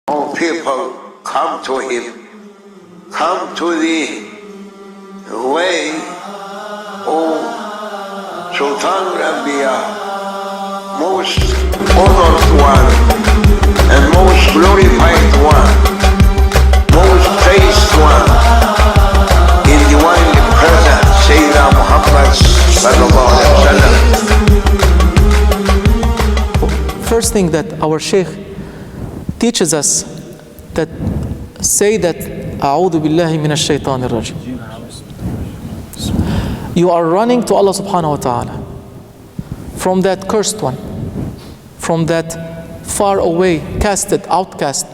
All people come to him, come to the way of Sultan Rabia, most honored one and most glorified one, most praised one in divinely present Sayyidina Muhammad sallallahu alaihi wasallam. First thing that our Shaykh teaches us, that say that A'udhu billahi minash shaitanir rajim. You are running to Allah subhanahu wa ta'ala from that cursed one, from that far away, casted, outcast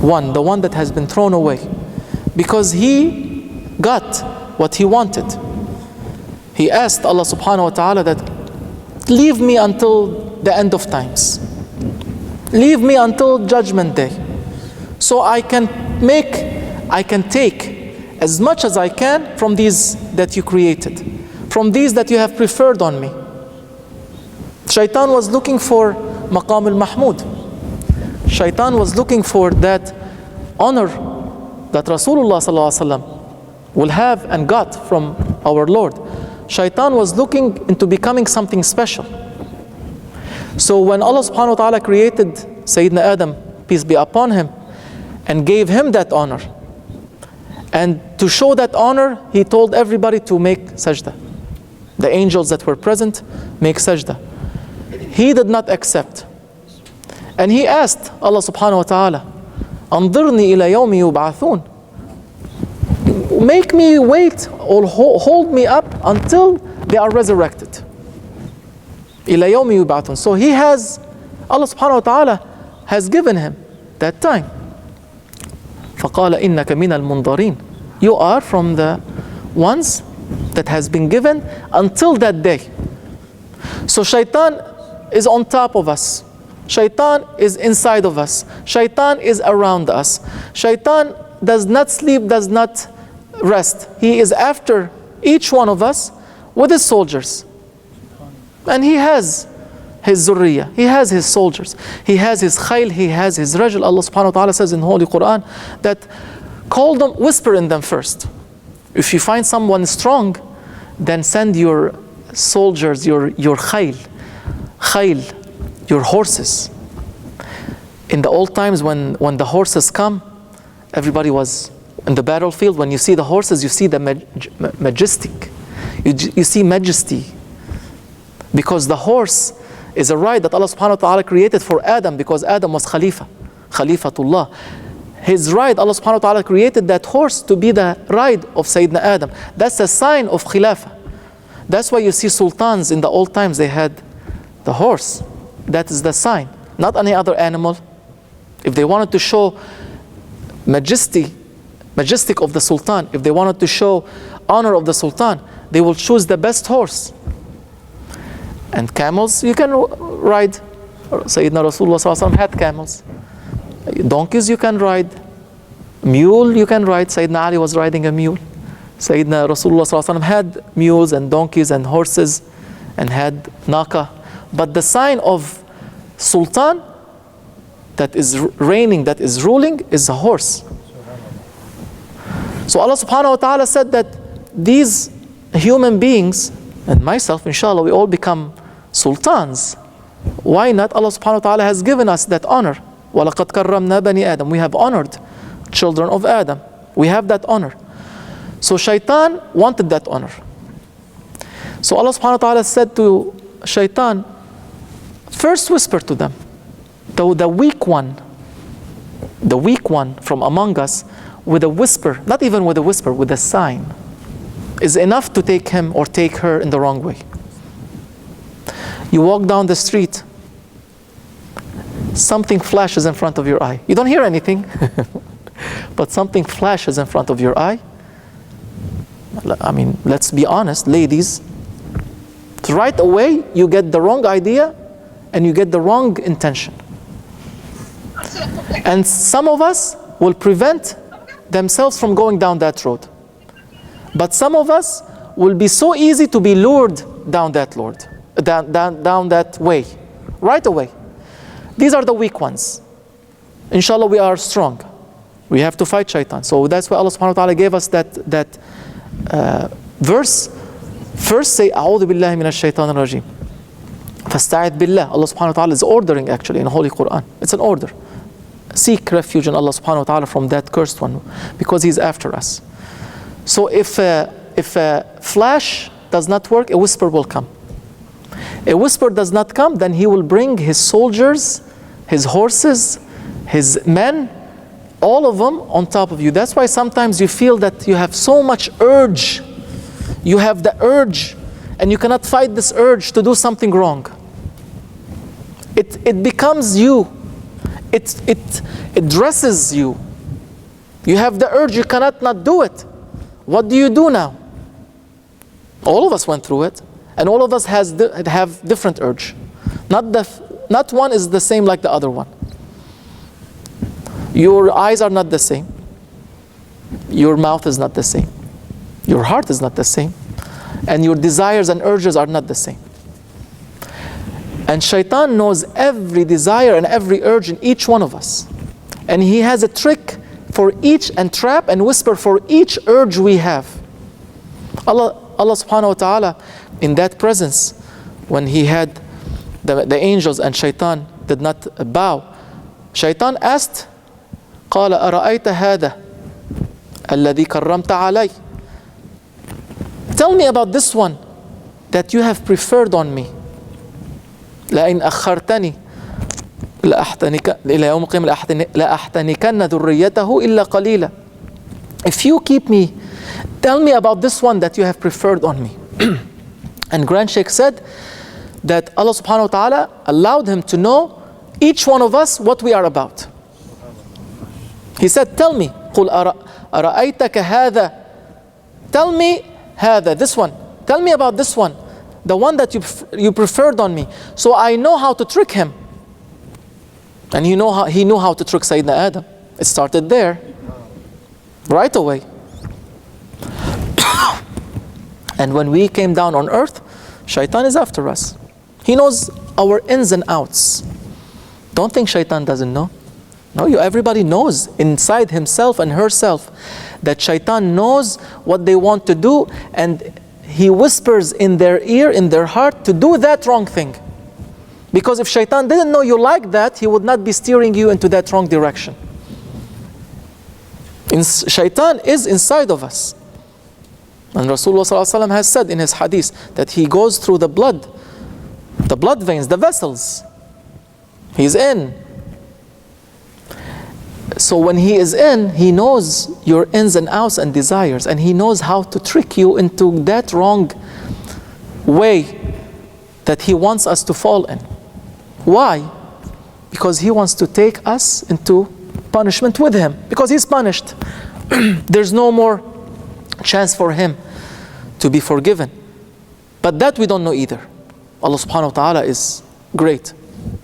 one, the one that has been thrown away, because he got what he wanted. He asked Allah subhanahu wa ta'ala that leave me until the end of times. Leave me until judgment day. So I can take as much as I can from these that you created, from these that you have preferred on me. Shaytan was looking for Maqam al-Mahmud. Shaytan was looking for that honor that Rasulullah sallallahu alaihi wasallam will have and got from our Lord. Shaytan was looking into becoming something special. So when Allah subhanahu wa ta'ala created Sayyidina Adam, peace be upon him, and gave him that honor, and to show that honor, he told everybody to make sajda. The angels that were present, make sajda. He did not accept. And he asked Allah subhanahu wa ta'ala, Andirni ila yawmi yub'athun. Make me wait or hold me up until they are resurrected. Ila yawmi yub'athun. So he has, Allah subhanahu wa ta'ala has given him that time. فَقَالَ إِنَّكَ مِنَ الْمُنْظَرِينَ. You are from the ones that has been given until that day. So Shaytan is on top of us. Shaytan is inside of us. Shaytan is around us. Shaytan does not sleep, does not rest. He is after each one of us with his soldiers. And he has his zurriya, he has his soldiers, he has his khayl, he has his rajul. Allah subhanahu wa ta'ala says in Holy Quran that call them, whisper in them first. If you find someone strong, then send your soldiers, your khayl, your horses. In the old times when the horses come, everybody was in the battlefield. When you see the horses, you see the majestic. You see majesty. Because the horse is a right that Allah subhanahu wa ta'ala created for Adam, because Adam was Khalifatullah. His ride, Allah subhanahu wa ta'ala created that horse to be the ride of Sayyidina Adam. That's a sign of Khilafah. That's why you see sultans in the old times, they had the horse. That is the sign, not any other animal. If they wanted to show majestic of the sultan, if they wanted to show honor of the sultan, they will choose the best horse. And camels, you can ride. Sayyidina Rasulullah sallallahu alaihi wasallam had camels. Donkeys you can ride. Mule you can ride. Sayyidina Ali was riding a mule. Sayyidina Rasulullah sallallahu alaihi wasallam had mules and donkeys and horses and had naqa. But the sign of sultan that is reigning, that is ruling, is a horse. So Allah subhanahu wa ta'ala said that these human beings, and myself inshallah, we all become sultans. Why not? Allah subhanahu wa ta'ala has given us that honor. وَلَقَدْ كَرَّمْنَا بَنِي آدَمَ. We have honored children of Adam. We have that honor. So Shaytan wanted that honor. So Allah subhanahu wa ta'ala said to Shaytan, first whisper to them. The weak one from among us, with a whisper, not even with a whisper, with a sign, is enough to take him or take her in the wrong way. You walk down the street, something flashes in front of your eye. You don't hear anything, but something flashes in front of your eye. I mean, let's be honest, ladies. Right away, you get the wrong idea and you get the wrong intention. And some of us will prevent themselves from going down that road. But some of us will be so easy to be lured down that way, right away. These are the weak ones. inshallah we are strong. We have to fight Shaytan. So that's why Allah subhanahu wa ta'ala gave us that verse. First say, A'udhu billahi minash shaitanir rajim. Fasta'id billah. Allah subhanahu wa ta'ala is ordering actually in Holy Quran. It's an order. Seek refuge in Allah subhanahu wa ta'ala from that cursed one, because he's after us. So if a flash does not work, a whisper will come. A whisper does not come, then he will bring his soldiers, his horses, his men, all of them on top of you. That's why sometimes you feel that you have so much urge. You have the urge, and you cannot fight this urge to do something wrong. It becomes you. It dresses you. You have the urge, you cannot not do it. What do you do now? All of us went through it, and all of us have different urge. Not one is the same like the other one. Your eyes are not the same. Your mouth is not the same. Your heart is not the same. And your desires and urges are not the same. And Shaytan knows every desire and every urge in each one of us. And he has a trick for each, and trap and whisper for each urge we have. Allah subhanahu wa ta'ala, in that presence, when he had the angels and Shaytan did not bow, Shaytan asked, قال أرأيت هذا الذي كرمت علي. Tell me about this one that you have preferred on me. لئن أخرتني إلى يوم القيامة لأحتنكن ذريته إلا قليلا. If you keep me, tell me about this one that you have preferred on me. And Grand Sheikh said that Allah subhanahu wa ta'ala allowed him to know each one of us what we are about. He said, tell me, قل أرأيتك هذا. Tell me هذا, this one. Tell me about this one, the one that you preferred on me. So I know how to trick him. And he knew how to trick Sayyidina Adam. It started there, right away. And when we came down on earth, Shaytan is after us. He knows our ins and outs. Don't think Shaytan doesn't know. No, everybody knows inside himself and herself that Shaytan knows what they want to do, and he whispers in their ear, in their heart, to do that wrong thing. Because if Shaytan didn't know you like that, he would not be steering you into that wrong direction. Shaytan is inside of us. And Rasulullah ﷺ has said in his hadith that he goes through the blood veins, the vessels. He's in. So when he is in, he knows your ins and outs and desires, and he knows how to trick you into that wrong way that he wants us to fall in. Why? Because he wants to take us into punishment with him. Because he's punished. There's no more chance for him to be forgiven. But that we don't know either. Allah subhanahu wa ta'ala is great.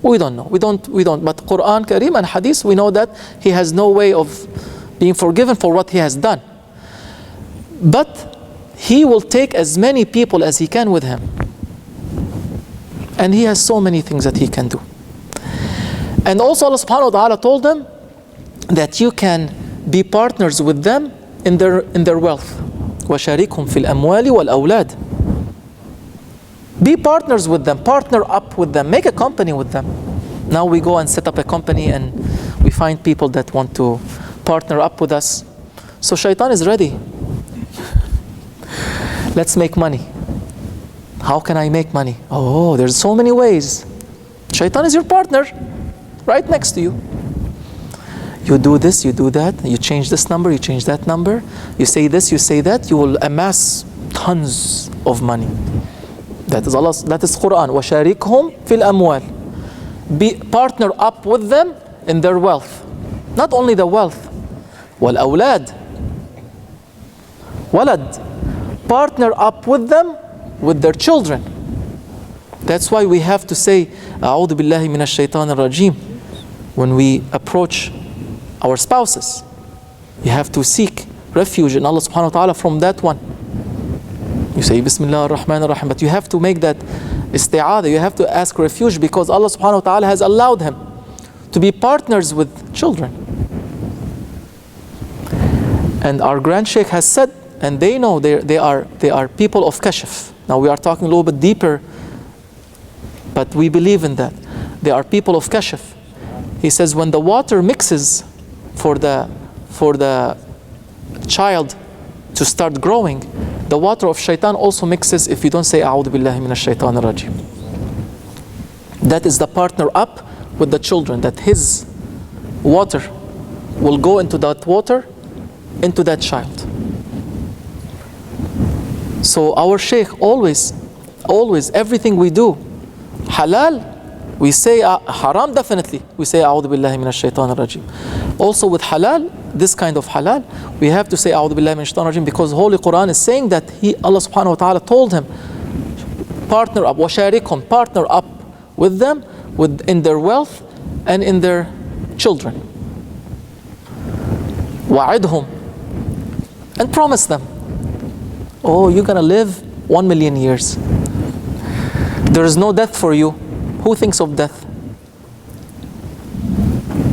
We don't know. We don't. But Quran, Kareem and Hadith, we know that he has no way of being forgiven for what he has done. But he will take as many people as he can with him. And he has so many things that he can do. And also Allah subhanahu wa ta'ala told them that you can be partners with them in their wealth. وَشَارِكْهُمْ فِي الْأَمْوَالِ وَالْأَوْلَادِ. Be partners with them, partner up with them, make a company with them. Now we go and set up a company and we find people that want to partner up with us. So Shaytan is ready. Let's make money. How can I make money? Oh, there's so many ways. Shaytan is your partner, right next to you. You do this, you do that, you change this number, you change that number, you say this, you say that, you will amass tons of money. That is Allah, that is Quran. وَشَارِكْهُمْ فِي الْأَمْوَالِ. Be partner up with them in their wealth. Not only the wealth. وَالْأَوْلَادِ. Walad. Partner up with them with their children. That's why we have to say أعوذ بالله من الشيطان الرجيم when we approach our spouses. You have to seek refuge in Allah subhanahu wa ta'ala from that one. You say bismillah ar-Rahman ar-Rahim, but you have to make that isti'adah. You have to ask refuge because Allah subhanahu wa ta'ala has allowed him to be partners with children. And our Grand Sheikh has said, and they know they are people of kashf. Now we are talking a little bit deeper, but we believe in that. They are people of kashf. He says when the water mixes for the child to start growing, the water of shaitan also mixes if you don't say A'udhu billahi minash shaitanir rajim. That is the partner up with the children, that his water will go into that water, into that child. So our Shaykh always, everything we do, halal, we say haram, definitely we say A'udhu billahi minash shaitanir rajim. Also with halal, this kind of halal, we have to say A'udhu billahi minash shaitanir rajim, because Holy Quran is saying that Allah subhanahu wa ta'ala told him, partner up, washarikhum, partner up with them, in their wealth and in their children. Wa'idhum, and promise them, oh, you're gonna live 1 million years. There is no death for you. Who thinks of death?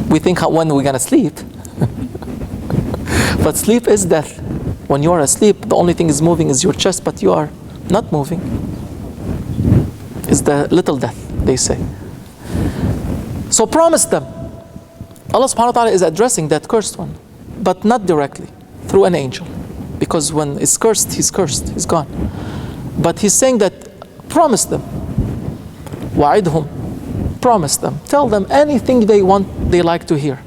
We think when we're gonna sleep. But sleep is death. When you are asleep, the only thing is moving is your chest, but you are not moving. It's the little death, they say. So promise them. Allah subhanahu wa ta'ala is addressing that cursed one, but not directly, through an angel. Because when it's cursed, he's gone. But he's saying that promise them. Wa'idhum, promise them. Tell them anything they want, they like to hear.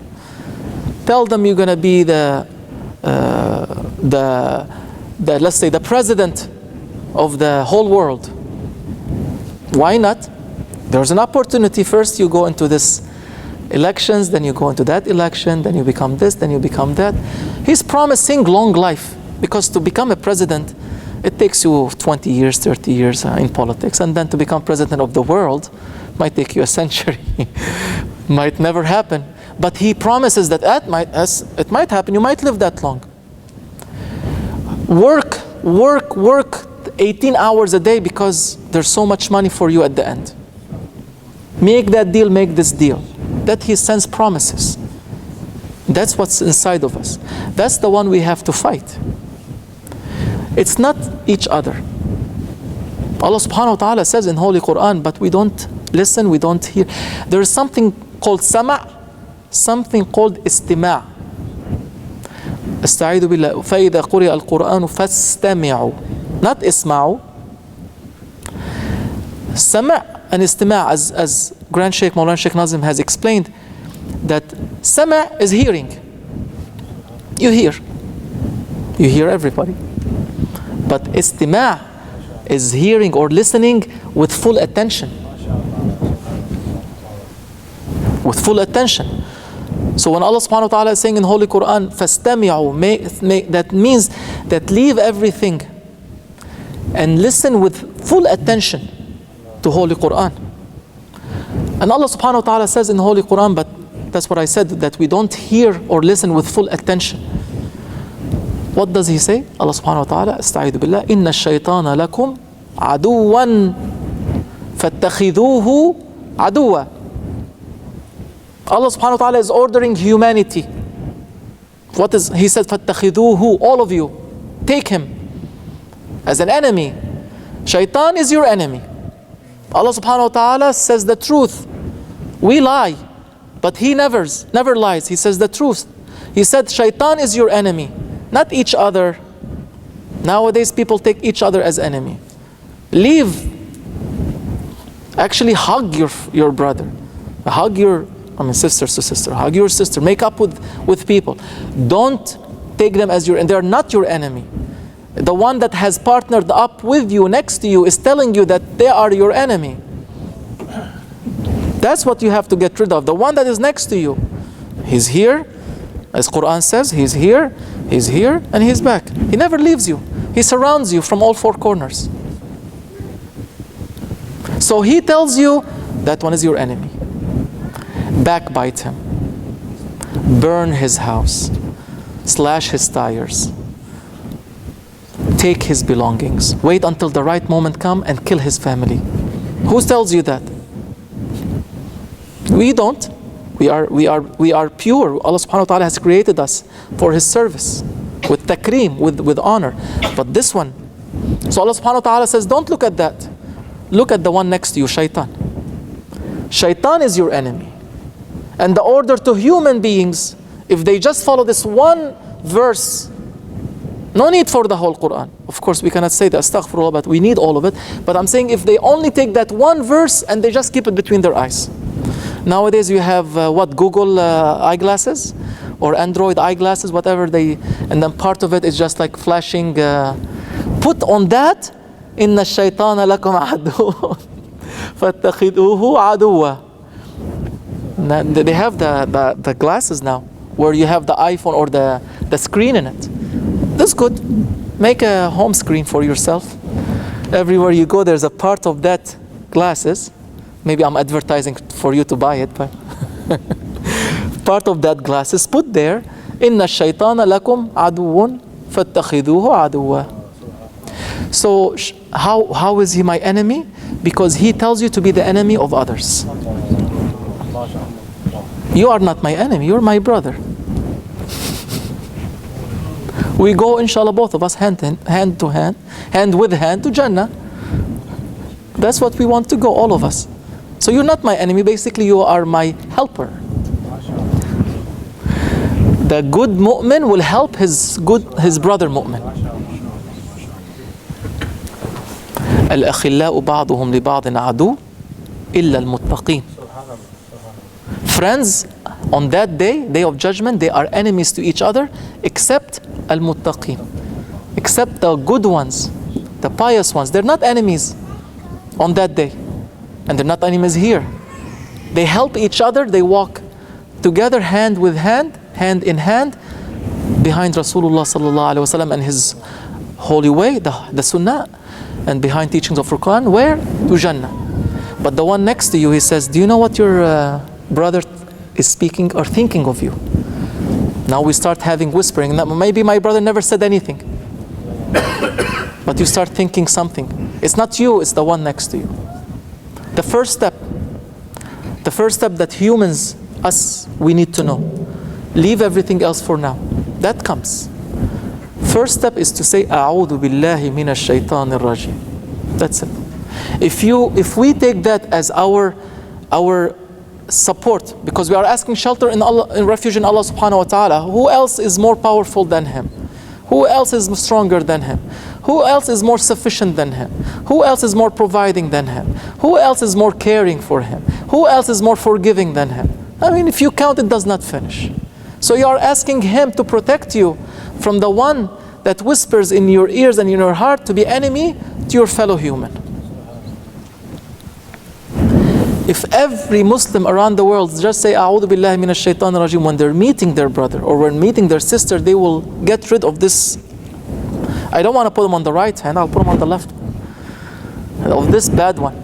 Tell them you're gonna be the let's say the president of the whole world. Why not? There's an opportunity. First you go into this elections, then you go into that election, then you become this, then you become that. He's promising long life, because to become a president, it takes you 20 years, 30 years in politics, and then to become president of the world might take you a century. Might never happen. But he promises that it might happen, you might live that long. Work 18 hours a day, because there's so much money for you at the end. Make that deal, make this deal. That he sends promises. That's what's inside of us. That's the one we have to fight. It's not each other. Allah subhanahu wa ta'ala says in Holy Quran, but we don't listen, we don't hear. There is something called sama', something called istima'. استعيذوا بالله فإذا قرئ القرآن فاستمعوا, not اسمعوا. Sama' and istima', as Grand Sheikh Maulana Sheikh Nazim has explained, that sama' is hearing. You hear everybody. But istima' is hearing or listening with full attention. With full attention. So when Allah subhanahu wa ta'ala is saying in Holy Quran, فَاسْتَمِعُوا, that means that leave everything and listen with full attention to Holy Quran. And Allah subhanahu wa ta'ala says in Holy Quran, but that's what I said, that we don't hear or listen with full attention. What does he say? Allah subhanahu wa ta'ala, استعيذ بالله, إِنَّ الشَّيْطَانَ لَكُمْ عَدُوًّا فَاتَّخِذُوهُ عَدُوًّا. Allah subhanahu wa ta'ala is ordering humanity. What is, he said, فَاتَّخِذُوهُ, all of you, take him as an enemy. Shaytan is your enemy. Allah subhanahu wa ta'ala says the truth. We lie, but he never lies. He says the truth. He said Shaytan is your enemy, not each other. Nowadays people take each other as enemy. Leave. Actually hug your brother. Hug your sister to sister. Hug your sister. Make up with people. Don't take them as and they're not your enemy. The one that has partnered up with you, next to you, is telling you that they are your enemy. That's what you have to get rid of. The one that is next to you. He's here. As Quran says, he's here, and he's back. He never leaves you. He surrounds you from all four corners. So he tells you that one is your enemy. Backbite him. Burn his house. Slash his tires. Take his belongings. Wait until the right moment come and kill his family. Who tells you that? We don't. We are pure. Allah subhanahu wa ta'ala has created us for His service with takreem, with honor. But this one, so Allah subhanahu wa ta'ala says, don't look at that. Look at the one next to you, Shaytaan. Shaytaan is your enemy. And the order to human beings, if they just follow this one verse, no need for the whole Quran. Of course, we cannot say the astaghfirullah, but we need all of it. But I'm saying if they only take that one verse and they just keep it between their eyes. Nowadays you have Google eyeglasses or Android eyeglasses, whatever and then part of it is just like flashing. Put on that, inna shaytana lakum adu, fattakhiduhu aduwa. They have the glasses now where you have the iPhone or the screen in it. That's good. Make a home screen for yourself. Everywhere you go, there's a part of that glasses. Maybe I'm advertising for you to buy it, but part of that glasses put there. Inna shaytana lakum aduwwun fattakhiduhu aduwwa. So how is he my enemy? Because he tells you to be the enemy of others. You are not my enemy, you're my brother. We go, inshallah, both of us hand to hand, hand with hand to Jannah. That's what we want to go, all of us. So you're not my enemy, basically you are my helper. The good mu'min will help his brother mu'min. الأخلاء بعضهم لبعض عدو إلا المتقين. Friends, on that day of judgment, they are enemies to each other, except al-muttaqin, except the good ones, the pious ones. They're not enemies on that day, and they're not enemies here. They help each other. They walk together, hand with hand, hand in hand, behind Rasulullah sallallahu alaihi wasallam and his holy way, the Sunnah, and behind teachings of Quran. Where? To Jannah. But the one next to you, he says, do you know what your brother is speaking or thinking of you? Now we start having whispering. Maybe my brother never said anything, but you start thinking something. It's not you, it's the one next to you. The first step that humans, us, we need to know. Leave everything else for now. That comes. First step is to say, A'udhu billahi minash shaytanir rajim. That's it. If we take that as our support, because we are asking shelter in refuge in Allah subhanahu wa ta'ala, who else is more powerful than him? Who else is stronger than him? Who else is more sufficient than him? Who else is more providing than him? Who else is more caring for him? Who else is more forgiving than him? I mean, if you count, it does not finish. So you are asking him to protect you from the one that whispers in your ears and in your heart to be enemy to your fellow human. If every Muslim around the world just say A'udhu billahi minash shaitanir rajim when they're meeting their brother or when meeting their sister, they will get rid of this. I don't want to put them on the right hand, I'll put them on the left one, of this bad one.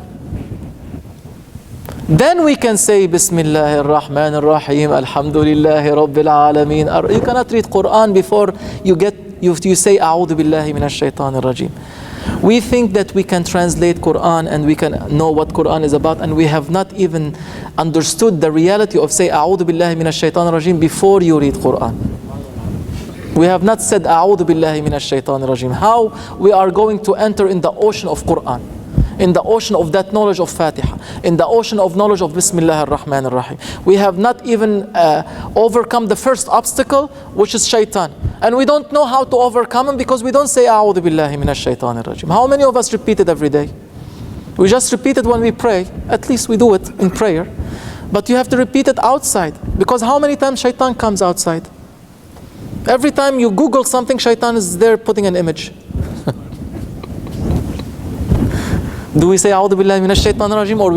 Then we can say Bismillah ar-Rahman ar-Rahim, Alhamdulillahi Rabbil Alameen. You cannot read Quran before you say A'udhu billahi minash shaitanir rajim. We think that we can translate Quran and we can know what Quran is about, and we have not even understood the reality of say A'udhu billahi minash shaitanir rajim before you read Quran. We have not said A'udhu billahi minash shaitanir rajim. How we are going to enter in the ocean of Quran, in the ocean of that knowledge of Fatiha, in the ocean of knowledge of Bismillah ar-Rahman ar-Rahim. We have not even overcome the first obstacle, which is Shaytan. And we don't know how to overcome him because we don't say A'udhu billahi minash shaitanir rajim. How many of us repeat it every day? We just repeat it when we pray. At least we do it in prayer. But you have to repeat it outside, because how many times Shaytan comes outside? Every time you Google something, Shaytan is there putting an image. Do we say A'udhu billahi minash shaitanir rajim, or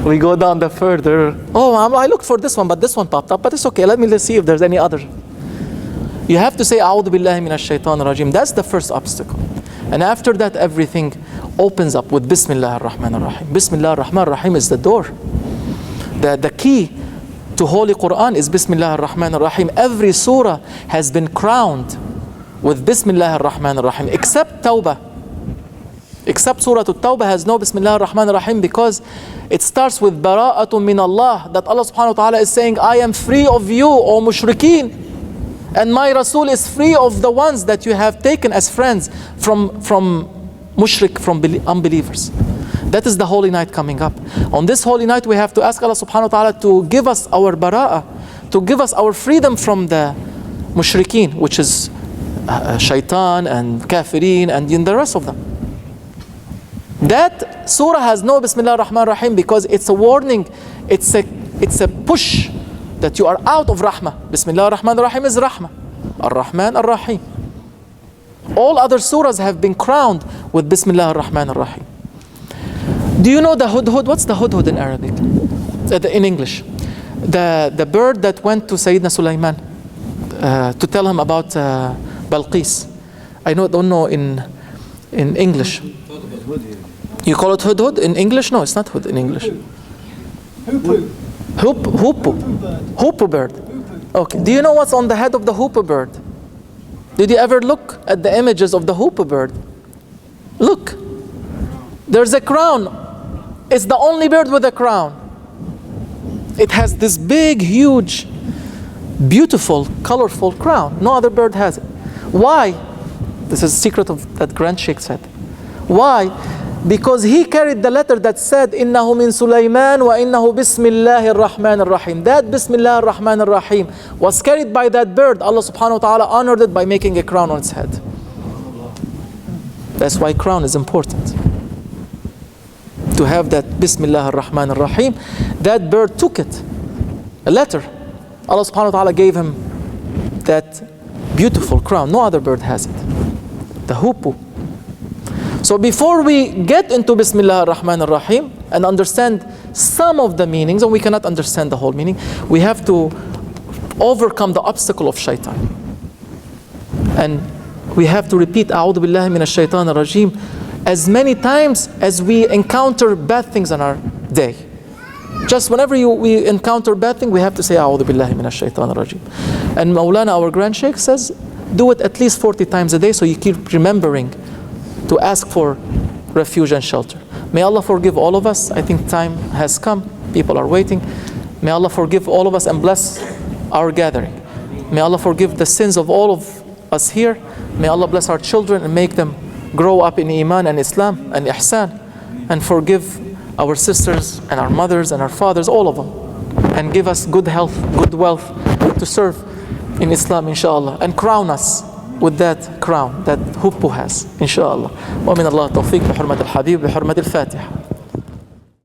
we go down the further? Oh, I looked for this one, but this one popped up. But it's okay, let me see if there's any other. You have to say A'udhu billahi minash shaitanir rajim. That's the first obstacle. And after that, everything opens up with Bismillah ar-Rahman ar-Rahim. Bismillah ar-Rahman ar-Rahim is the door. The key to Holy Quran is Bismillah ar-Rahman ar-Rahim. Every surah has been crowned with Bismillah ar-Rahman ar-Rahim, except Tawbah. except Surah At-Tawbah has no Bismillah ar-Rahman ar-Rahim because it starts with Bara'atun min Allah, that Allah subhanahu wa ta'ala is saying, I am free of you, O mushrikeen, and my Rasul is free of the ones that you have taken as friends from mushrik, from unbelievers. That is the holy night coming up. On this holy night we have to ask Allah subhanahu wa ta'ala to give us our bara'ah, to give us our freedom from the mushrikeen, which is Shaytaan and Kafirin and the rest of them. That surah has no Bismillah ar-Rahman ar-Rahim because it's a warning, it's a push that you are out of Rahmah. Bismillah ar-Rahman ar-Rahim is Rahmah. Ar-Rahman ar-Rahim. All other surahs have been crowned with Bismillah ar-Rahman ar-Rahim. Do you know the hudhud? What's the hudhud in Arabic? In English. The bird that went to Sayyidina Sulaiman to tell him about Balqis. I don't know in English. You call it hudhud in English? No, it's not hud in English. Hoopoe bird. Okay. Do you know what's on the head of the hoopoe bird? Did you ever look at the images of the hoopoe bird? Look. There's a crown. It's the only bird with a crown. It has this big, huge, beautiful, colorful crown. No other bird has it. Why? This is the secret of that Grand Sheikh said. Why? Because he carried the letter that said, إِنَّهُ مِن سُلَيْمَانَ وَإِنَّهُ بِسْمِ اللَّهِ الرَّحْمَنِ الرَّحِيمِ. That Bismillah ar-Rahman ar-Rahim was carried by that bird. Allah subhanahu wa ta'ala honored it by making a crown on its head. That's why crown is important. To have that Bismillah ar-Rahman ar-Rahim. That bird took it, a letter. Allah subhanahu wa ta'ala gave him that beautiful crown. No other bird has it. The hoopoe. So before we get into Bismillah ar-Rahman ar-Rahim and understand some of the meanings, and we cannot understand the whole meaning, we have to overcome the obstacle of Shaytaan. And we have to repeat A'udhu billahi minash shaitan ar-rajim as many times as we encounter bad things in our day. Just whenever we encounter bad thing, we have to say A'udhu billahi minash shaitan ar-rajim. And Maulana, our Grand Sheikh, says do it at least 40 times a day so you keep remembering to ask for refuge and shelter. May Allah forgive all of us. I think time has come. People are waiting. May Allah forgive all of us and bless our gathering. May Allah forgive the sins of all of us here. May Allah bless our children and make them grow up in Iman and Islam and Ihsan, and forgive our sisters and our mothers and our fathers, all of them, and give us good health, good wealth to serve in Islam, inshallah, and crown us with that crown that hoopoe has, inshallah. Wa min Allah tawfiq bi hurmat al-Habib bi hurmat al-Fatiha.